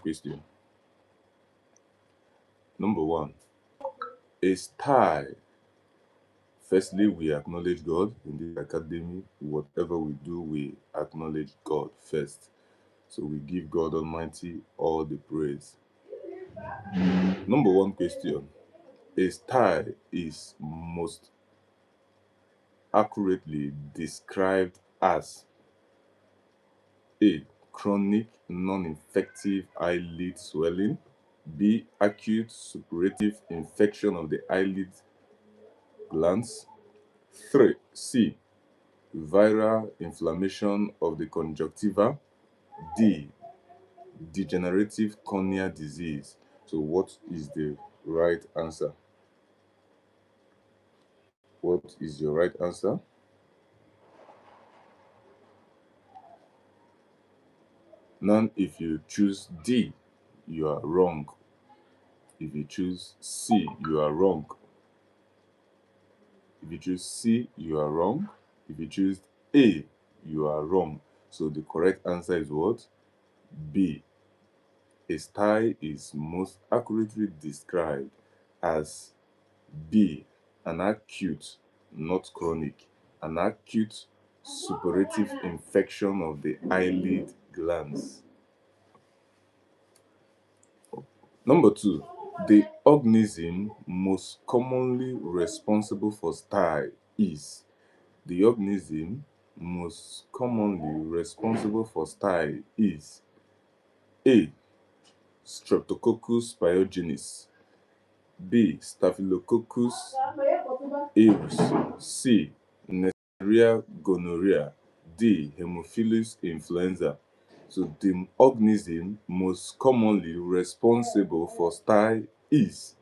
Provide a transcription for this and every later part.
question. Number one, is stye. Firstly, we acknowledge God in this academy. Whatever we do, we acknowledge God first. So we give God Almighty all the praise. Number one question, a stye is most accurately described as A. Chronic non-infective eyelid swelling. B. Acute suppurative infection of the eyelid glands. 3. C. Viral inflammation of the conjunctiva. D. Degenerative corneal disease. So what is the right answer? What is your right answer? None. If you choose D, you are wrong. If you choose C, you are wrong. If you choose C, you are wrong. If you choose A, you are wrong. So the correct answer is what? B. A stye is most accurately described as B. An acute, not chronic, an acute suppurative infection of the eyelid glands. Number two, the organism most commonly responsible for stye is. The organism most commonly responsible for stye is A. Streptococcus pyogenes. B. Staphylococcus aureus. C. Neisseria gonorrhea. D. Haemophilus influenza. So the organism most commonly responsible for stye is.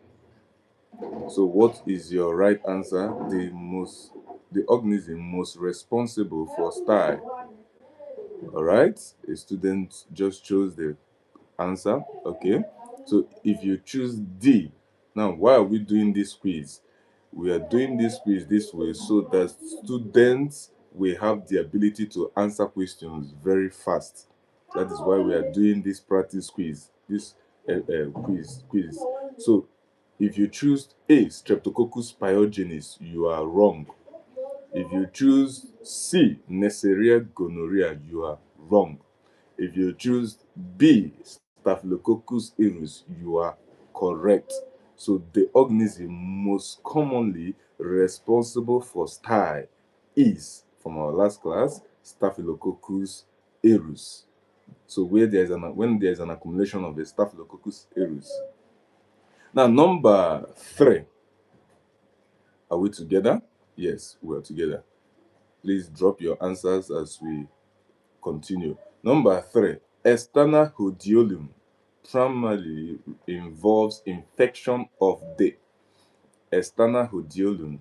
So what is your right answer? The organism most responsible for stye. All right, a student just chose the answer. Okay, so if you choose D, now why are we doing this quiz? We are doing this quiz this way so that students will have the ability to answer questions very fast. That is why we are doing this practice quiz, this quiz. So if you choose A, Streptococcus pyogenes, you are wrong. If you choose C, Neisseria gonorrhea, you are wrong. If you choose B, Staphylococcus aureus, you are correct. So the organism most commonly responsible for stye is, from our last class, Staphylococcus aureus. So when there is an accumulation of the Staphylococcus aureus. Now number 3, are we together? Yes, we are together. Please drop your answers as we continue. Number 3, external hodiolum primarily involves infection of the external hodiolum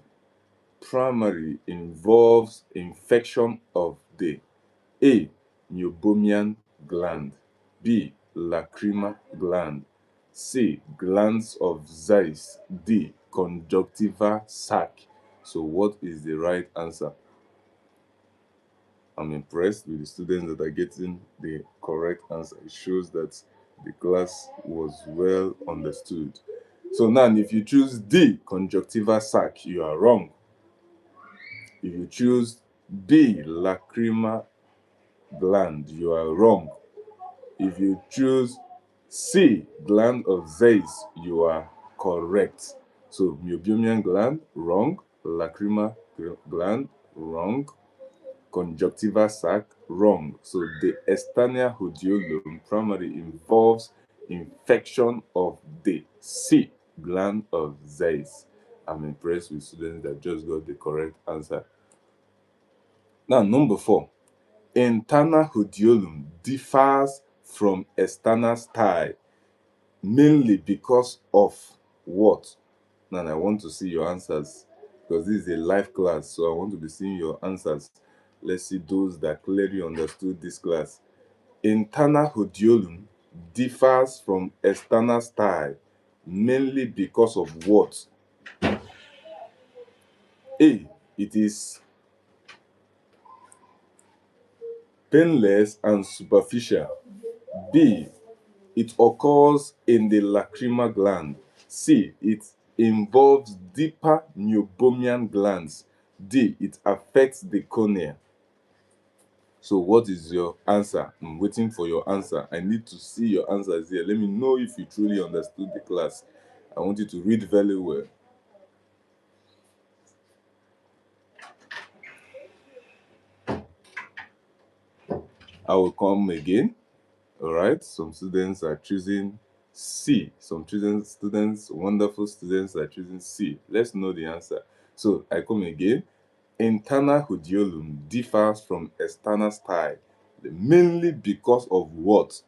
primarily involves infection of the A. Meibomian gland. B. Lacrimal gland. C. Glands of Zeiss. D. Conjunctiva sac. So what is the right answer? I'm impressed with the students that are getting the correct answer. It shows that the class was well understood. So now, if you choose D, conjunctiva sac, you are wrong. If you choose B, lacrimal gland, you are wrong. If you choose C, gland of Zeiss, you are correct. So, meibomian gland, wrong. Lacrimal gland, wrong. Conjunctiva sac, wrong. So the external hodiolum primarily involves infection of the C, gland of Zeiss. I'm impressed with students that just got the correct answer. Now, number 4, internal hodiolum differs from external stye mainly because of what? Now, I want to see your answers because this is a live class, so I want to be seeing your answers. Let's see those that clearly understood this class. Internal hodiolum differs from external stye mainly because of what? A. It is painless and superficial. B. it occurs in the lacrimal gland. C, it involves deeper meibomian glands. D, it affects the cornea. So what is your answer? I'm waiting for your answer. I need to see your answers here. Let me know if you truly understood the class. I want you to read very well. I will come again. All right. Some students are choosing C. Some students, wonderful students, are choosing C. Let's know the answer. So I come again. Internal hodiolum differs from external stye mainly because of what?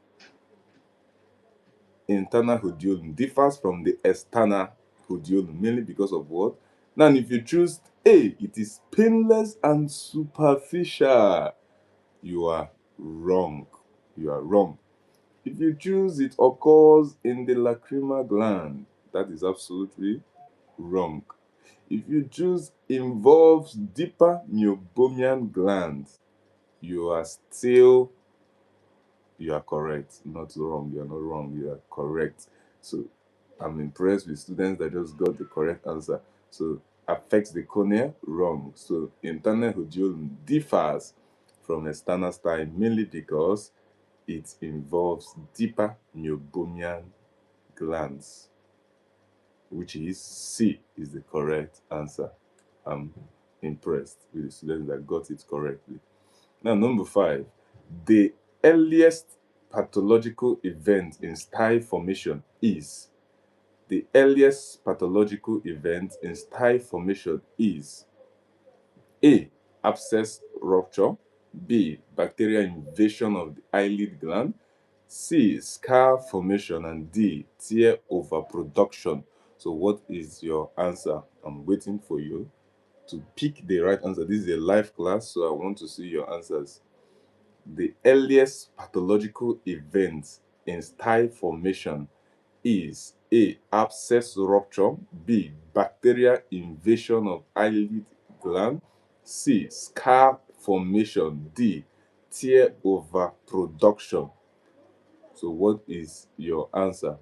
Internal hodiolum differs from the external hodiolum mainly because of what? Now, if you choose A, it is painless and superficial. You are wrong. You are wrong. If you choose it occurs in the lacrimal gland, that is absolutely wrong. If you choose involves deeper meibomian glands, you are correct. Not wrong. You are not wrong. You are correct. So I'm impressed with students that just got the correct answer. So affects the cornea, wrong. So internal hodiolum differs from external stye mainly because it involves deeper meibomian glands, which is C is the correct answer. I'm impressed with the students that got it correctly. Now, number 5, the earliest pathological event in stye formation is. The earliest pathological event in stye formation is A, abscess rupture, B, bacterial invasion of the eyelid gland, C, scar formation, and D, tear overproduction. So what is your answer? I'm waiting for you to pick the right answer. This is a live class, so I want to see your answers. The earliest pathological event in stye formation is A, abscess rupture, B, bacterial invasion of eyelid gland, C, scar formation, D, tear overproduction. So what is your answer?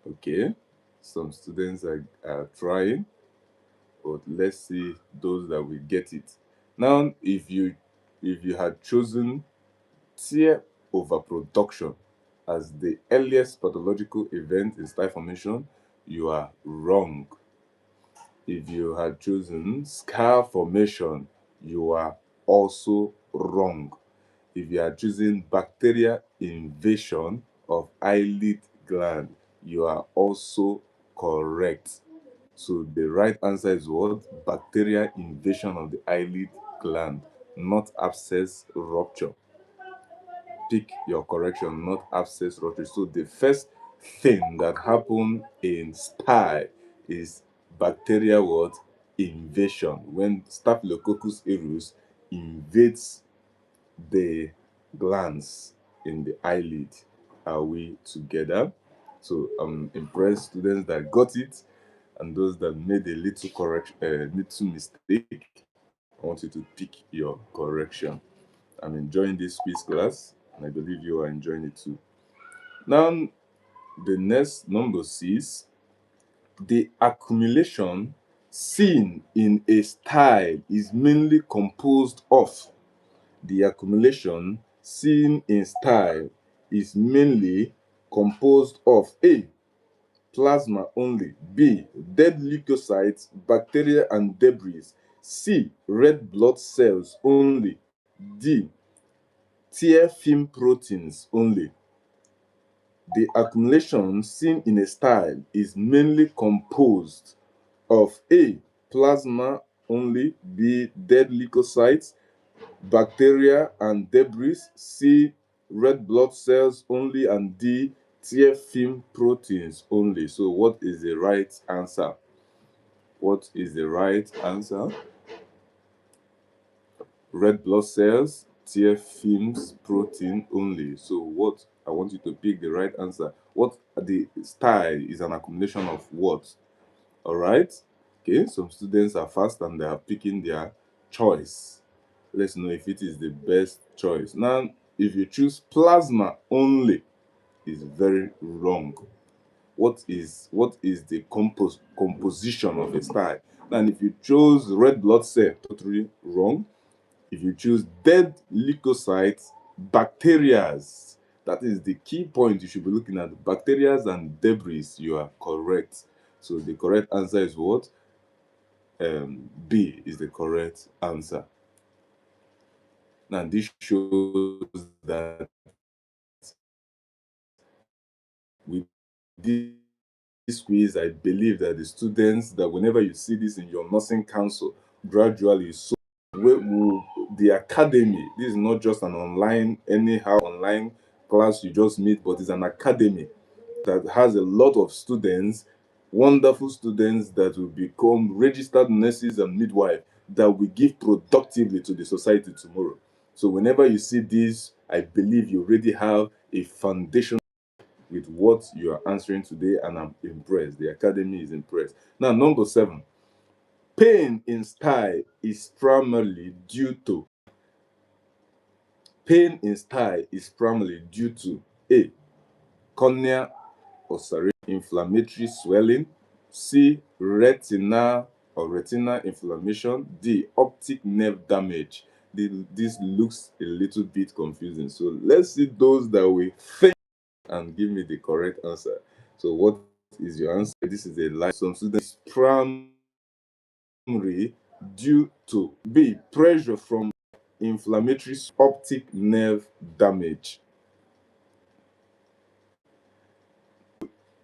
Okay, some students are trying, but let's see those that will get it. Now, if you had chosen tear overproduction as the earliest pathological event in stye formation, you are wrong. If you had chosen scar formation, you are also wrong. If you are choosing bacterial invasion of eyelid gland, you are also correct. So the right answer is what? Bacterial invasion of the eyelid gland, not abscess rupture. Pick your correction, not abscess rupture. So the first thing that happened in stye is bacterial what? Invasion. When Staphylococcus aureus invades the glands in the eyelid. Are we together? So I'm impressed students that got it, and those that made a little correction, little mistake. I want you to pick your correction. I'm enjoying this quiz class, and I believe you are enjoying it too. Now, the next number 6, the accumulation seen in a style is mainly composed of. The accumulation seen in style is mainly composed of A, plasma only, B, dead leukocytes, bacteria and debris, C, red blood cells only, D, tear film proteins only. The accumulation seen in a style is mainly composed of A, plasma only, B, dead leukocytes, bacteria and debris, C, red blood cells only, and D, tear film proteins only. So what is the right answer? What is the right answer? Red blood cells, tear films, protein only. So what? I want you to pick the right answer. What the style is an accumulation of what? All right. Okay. Some students are fast and they are picking their choice. Let's know if it is the best choice. Now, If you choose plasma only, is very wrong. What is the composition of a stye? And if you chose red blood cell, totally wrong. If you choose dead leukocytes, bacterias, that is the key point you should be looking at. Bacterias and debris, you are correct. So the correct answer is what? B is the correct answer. Now this shows that with this quiz, I believe that the students, that whenever you see this in your nursing council, gradually, so the academy, this is not just an online, anyhow online class you just meet, but it's an academy that has a lot of students, wonderful students that will become registered nurses and midwives that will give productively to the society tomorrow. So whenever you see this, I believe you already have a foundation with what you are answering today, and I'm impressed. The academy is impressed. Now, number 7, pain in stye is primarily due to A, cornea ulceration, inflammatory swelling, C, retinal or retinal inflammation, D, optic nerve damage. This looks a little bit confusing. So let's see those that we think and give me the correct answer. So what is your answer? This is a lie. Some students primary due to B, pressure from inflammatory optic nerve damage.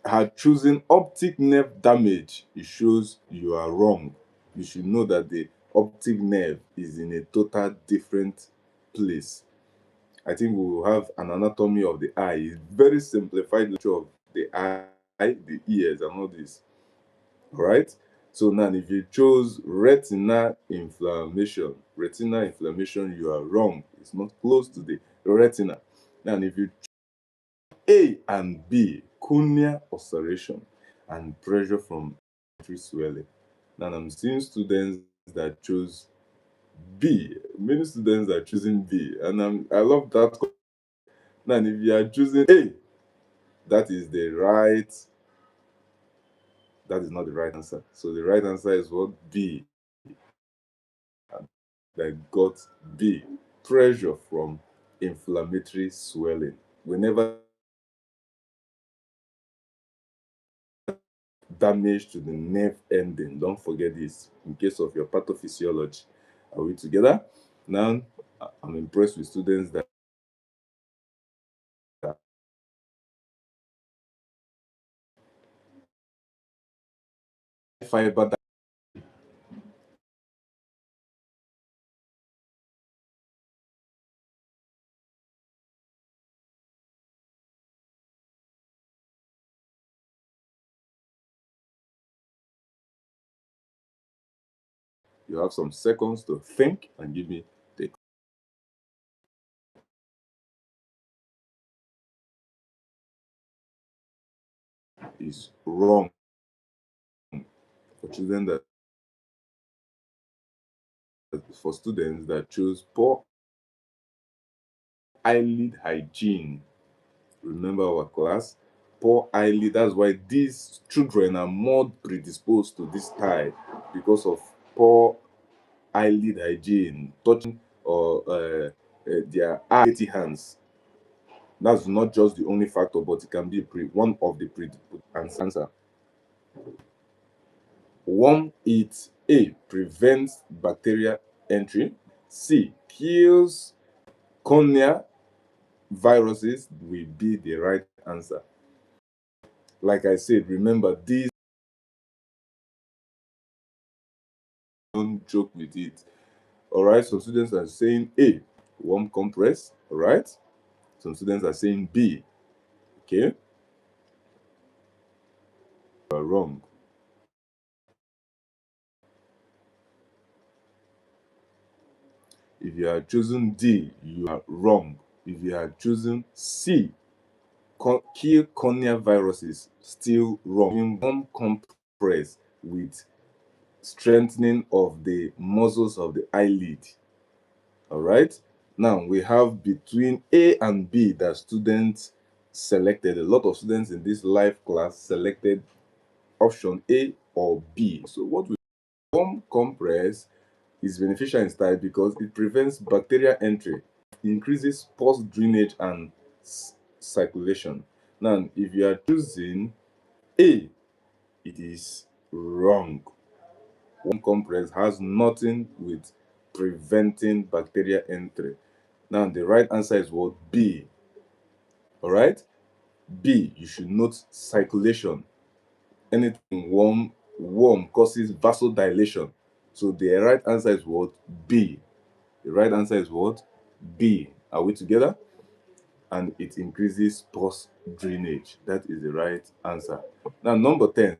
Had chosen optic nerve damage, it shows you are wrong. You should know that the optic nerve is in a total different place. I think we will have an anatomy of the eye. It's very simplified lecture of the eye, the ears, and all this. All right. So now, if you chose retinal inflammation, you are wrong. It's not close to the retina. Now, if you A and B, cornea ulceration and pressure from artery swelling. Now, I'm seeing students that chose B. Many students are choosing B, and I love that. Now, if you are choosing A, that is the right. That is not the right answer. So the right answer is what? B. That got B. Pressure from inflammatory swelling. Whenever damage to the nerve ending, don't forget this in case of your pathophysiology. Are we together? Now, I'm impressed with students that fiber that you have some seconds to think and give me the is wrong for children that for students that choose poor eyelid hygiene. Remember our class? Poor eyelid. That's why these children are more predisposed to this type because of poor eyelid hygiene, touching or their dirty hands. That's not just the only factor, but it can be one of the answer. Warm it A, prevents bacteria entry. C, kills cornea viruses will be the right answer. Like I said, remember these, don't joke with it. All right, some students are saying A, warm compress. All right, some students are saying B. Okay, you are wrong. If you are choosing D, you are wrong. If you are choosing C, kill cornea viruses, still wrong. Warm compress with strengthening of the muscles of the eyelid. All right. Now we have between A and B that students selected. A lot of students in this live class selected option A or B. So what we warm compress is beneficial in style because it prevents bacterial entry, increases pulse drainage and circulation. Now, if you are choosing A, it is wrong. Warm compress has nothing with preventing bacterial entry. Now, the right answer is what? B. All right? B, you should note circulation. Anything warm causes vasodilation. So the right answer is what? B. The right answer is what? B. Are we together? And it increases pus drainage. That is the right answer. Now, number 10.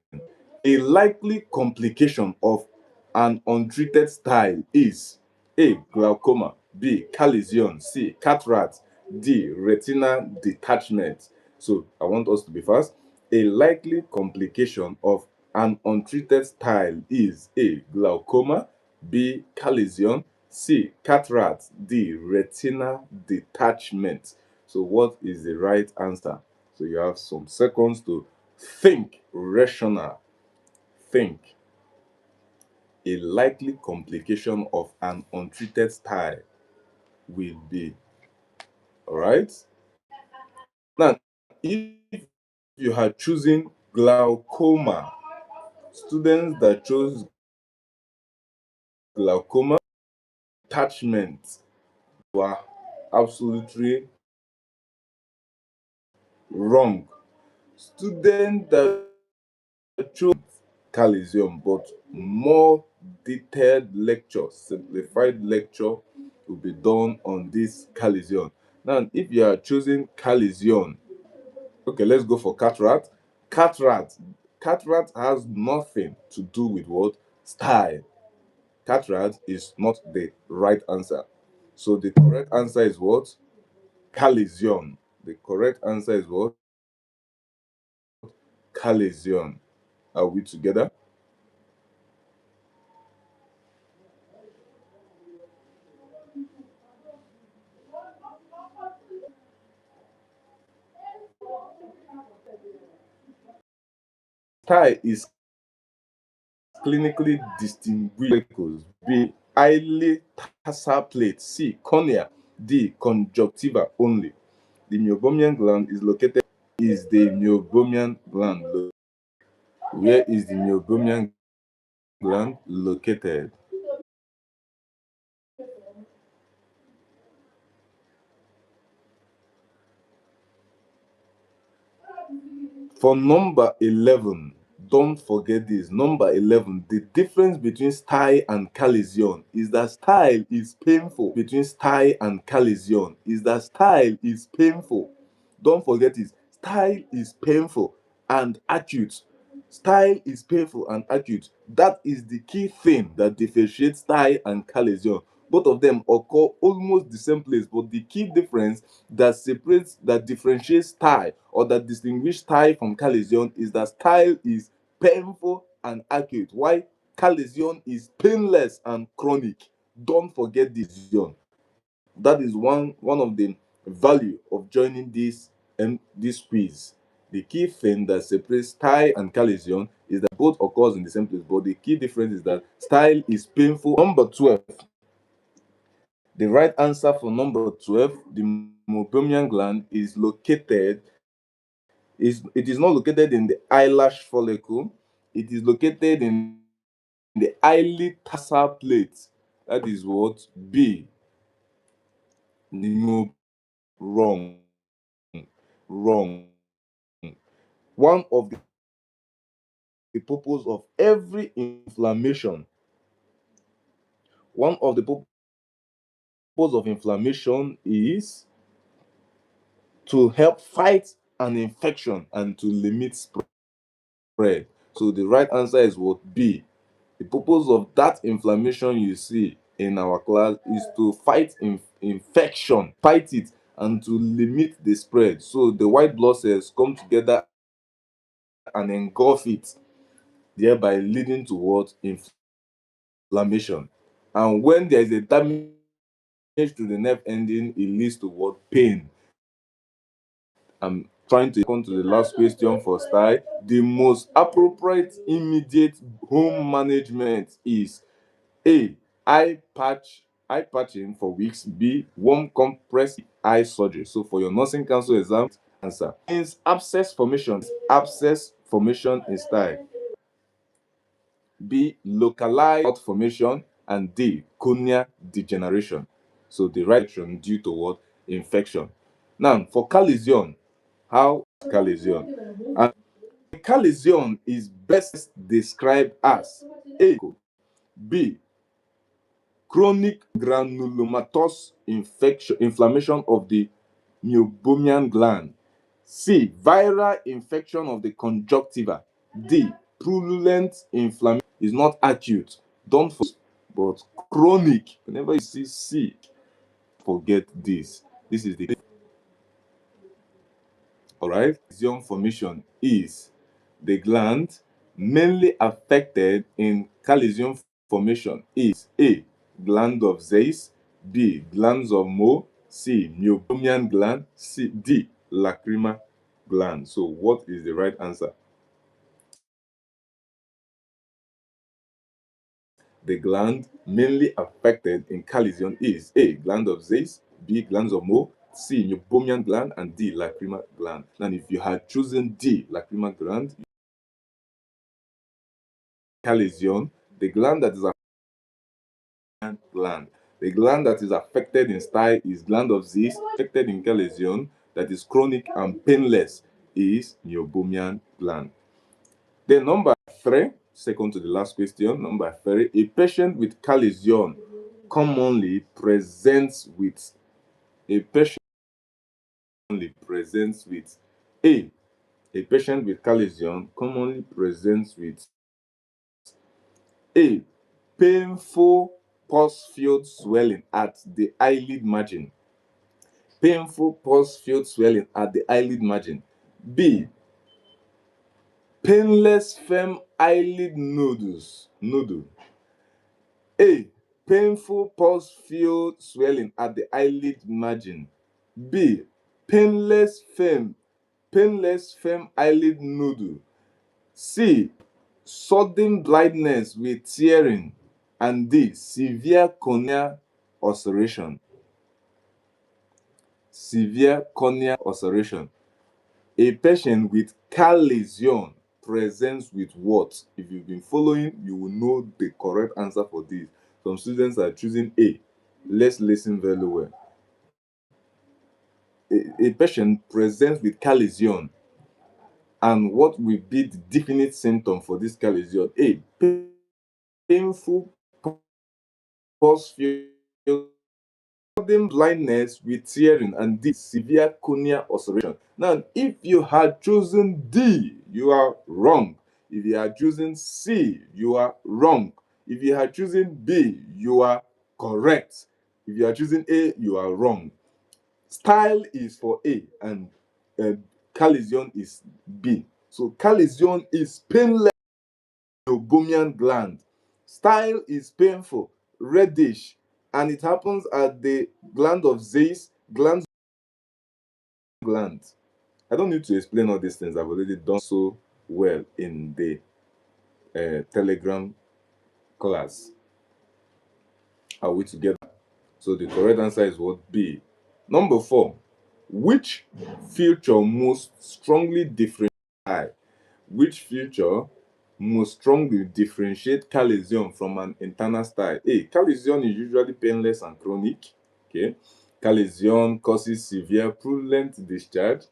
A likely complication of an untreated style is A. Glaucoma, B. Chalazion, C. Cataract, D. Retina detachment. So I want us to be fast. A likely complication of an untreated style is A. Glaucoma, B. Chalazion, C. Cataract, D. Retina detachment. So what is the right answer? So you have some seconds to think rational. Think. A likely complication of an untreated style will be. All right. Now, if you had chosen glaucoma, students that chose glaucoma attachment were absolutely wrong. Students that chose chalazion, but more detailed lecture, simplified lecture will be done on this chalazion. Now, if you are choosing chalazion, okay, let's go for cataract. Cataract. Cataract has nothing to do with what? Style. Cataract is not the right answer. So the correct answer is what? Chalazion. The correct answer is what? Chalazion. Are we together? Style is clinically distinguished. B. Highly tarsal plate. C. Cornea. D. Conjunctiva only. The meibomian gland is located. Is the meibomian gland Where is the meibomian gland located? For number 11, don't forget this. Number 11, the difference between stye and chalazion is that style is painful. Between style and chalazion is that style is painful. Don't forget it. Style is painful and acute. Style is painful and acute. That is the key thing that differentiates style and chalazion. Both of them occur almost the same place, but the key difference that differentiates style or that distinguishes style from chalazion is that style is painful and acute, while chalazion is painless and chronic. Don't forget this. That is one of the value of joining this quiz. The key thing that separates style and chalazion is that both occurs in the same place, but the key difference is that style is painful. Number 12. The right answer for number 12, the meibomian gland it is not located in the eyelash follicle. It is located in the highly tarsal plate. That is what B. No, wrong, wrong. One of the purpose of every inflammation, one of the purpose of inflammation is to help fight an infection and to limit spread. So the right answer is what? B. The purpose of that inflammation you see in our class is to fight infection, fight it, and to limit the spread. So the white blood cells come together and engulf it, thereby leading to what? Inflammation. And when there is a damage to the nerve ending, it leads to what? Pain. I'm trying to come to the last question for style. The most appropriate immediate home management is A. Eye patching for weeks. B. Warm compress eye surgery. So for your nursing council exam, answer means abscess formation. Abscess formation in style. B. Localized clot formation. And D. Cornea degeneration. So the right action due to what? Infection. Now for chalazion, how chalazion? And chalazion is best described as A. B. Chronic granulomatous inflammation of the meibomian gland. C. Viral infection of the conjunctiva. D. Purulent inflammation is not acute. Don't forget, but chronic. Whenever you see C, forget this. This is the all right. Chalazion formation is the gland mainly affected in chalazion formation is A. Gland of Zeiss, B. Glands of Moe, C. Meibomian gland, D. Lacrimal gland. So, what is the right answer? The gland mainly affected in chalazion is A. Gland of Zeiss, B. Glands of Moe, C. Meibomian gland, and D. Lacrimal gland. And if you had chosen D. Lacrimal gland, chalazion, the gland that is gland. The gland that is affected in stye is gland of Zeiss. Affected in chalazion, that is chronic and painless, is meibomian gland. Then number three, second to the last question, number three, a patient with chalazion commonly presents with a patient commonly presents with a patient with chalazion commonly presents with A. Painful pus-filled swelling at the eyelid margin. Painful pus-filled swelling at the eyelid margin. B. Painless firm eyelid nodule. A. Painful pus-filled swelling at the eyelid margin. B. Painless firm eyelid nodule. C. Sudden blindness with tearing. And D. Severe corneal ulceration. Severe corneal ulceration. A patient with chalazion presents with what? If you've been following, you will know the correct answer for this. Some students are choosing A. Let's listen very well. A patient presents with chalazion, and what will be the definite symptom for this chalazion? A. Painful pus-filled sudden blindness with tearing, and D. Severe corneal ulceration. Now, if you had chosen D, you are wrong. If you had chosen C, you are wrong. If you had chosen B, you are correct. If you are choosing A, you are wrong. Style is for A, and uh, chalazion is B. So chalazion is painless meibomian gland. Style is painful, reddish, and it happens at the gland of Zeiss, gland. I don't need to explain all these things. I've already done so well in the Telegram class. Are we together? So the correct answer is what? B. Number four. Which feature most strongly differentiate? Which feature most strongly differentiate chalazion from an internal style? A. Chalazion is usually painless and chronic. Okay. Chalazion causes severe purulent discharge.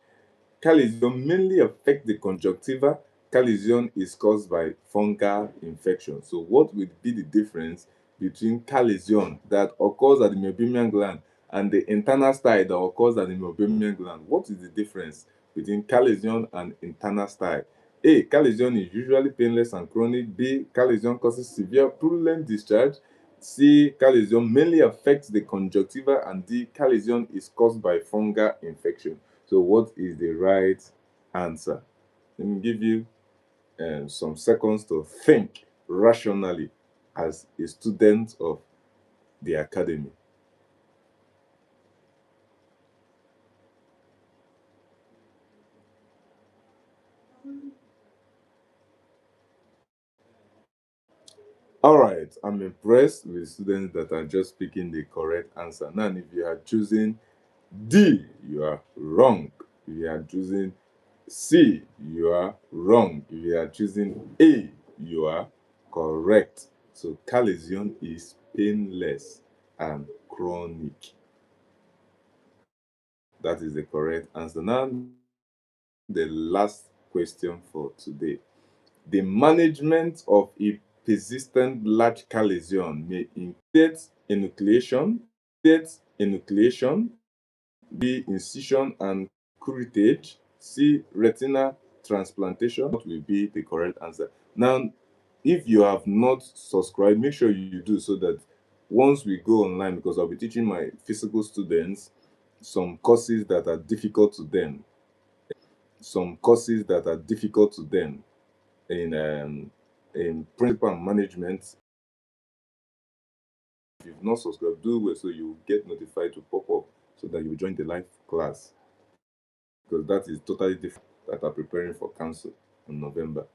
Chalazion mainly affects the conjunctiva. Chalazion is caused by fungal infection. So, what would be the difference between chalazion that occurs at the meibomian gland and the internal style that occurs at the meibomian gland? What is the difference between chalazion and internal style? A. Chalazion is usually painless and chronic. B. Chalazion causes severe purulent discharge. C. Chalazion mainly affects the conjunctiva. And D. Chalazion is caused by fungal infection. So, what is the right answer? Let me give you some seconds to think rationally as a student of the academy. All right, I'm impressed with students that are just picking the correct answer. Now, if you are choosing D, you are wrong. If you are choosing C, you are wrong. If you are choosing A, you are correct. So, chalazion is painless and chronic. That is the correct answer. Now, the last question for today. The management of a persistent large chalazion may include enucleation, B. Incision and curettage, C. Retina transplantation. What will be the correct answer? Now, if you have not subscribed, make sure you do so that once we go online, because I'll be teaching my physical students some courses that are difficult to them, in principal and management. If you've not subscribed, do well so you get notified to pop up so that you join the live class, because that is totally different that are preparing for council in November.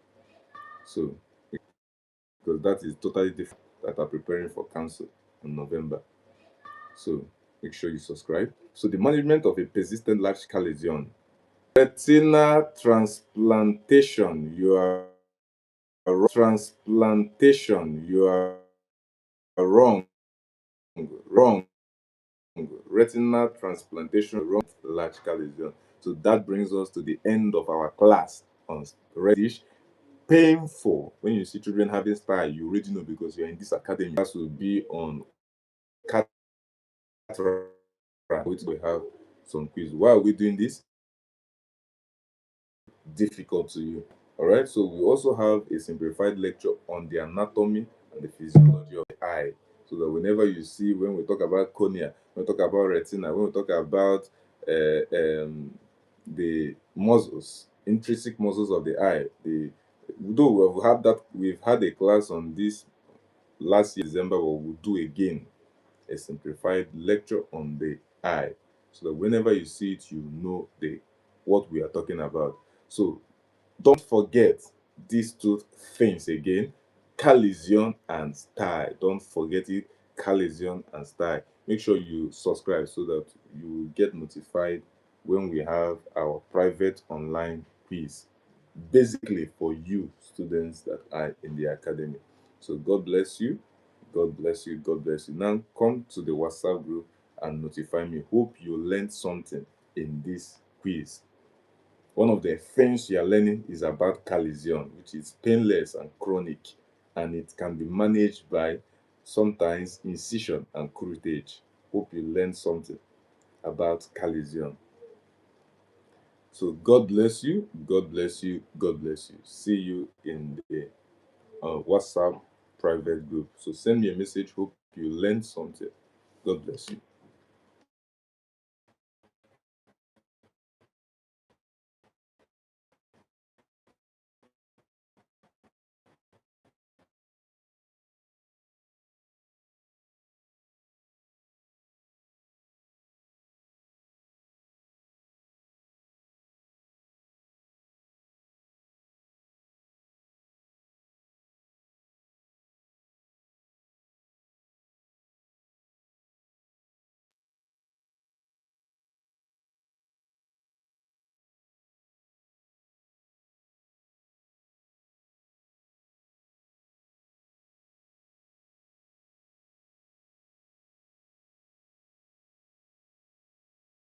So because that is totally different that are preparing for council in November. So make sure you subscribe. So the management of a persistent large chalazion. Retina transplantation, you are wrong. Wrong. Retina transplantation, wrong. Large chalazion. So that brings us to the end of our class on reddish. Painful. When you see children having style, you already know because you're in this academy. Class will be on cataract. We have some quiz. Why are we doing this? Difficult to you. All right. So we also have a simplified lecture on the anatomy and the physiology of the eye. So that whenever you see, when we talk about cornea, when we talk about retina, when we talk about the muscles, intrinsic muscles of the eye, though we've had a class on this last year December, but we'll do again a simplified lecture on the eye, so that whenever you see it, you know the what we are talking about. So don't forget these two things again: chalazion and stye. Don't forget it, chalazion and stye. Make sure you subscribe so that you will get notified when we have our private online quiz, basically for you students that are in the academy. So God bless you. God bless you. God bless you. Now come to the WhatsApp group and notify me. Hope you learned something in this quiz. One of the things you are learning is about chalazion, which is painless and chronic, and it can be managed by sometimes incision and curettage. Hope you learned something about chalazion. So God bless you, God bless you, God bless you. See you in the WhatsApp private group. So send me a message. Hope you learned something. God bless you.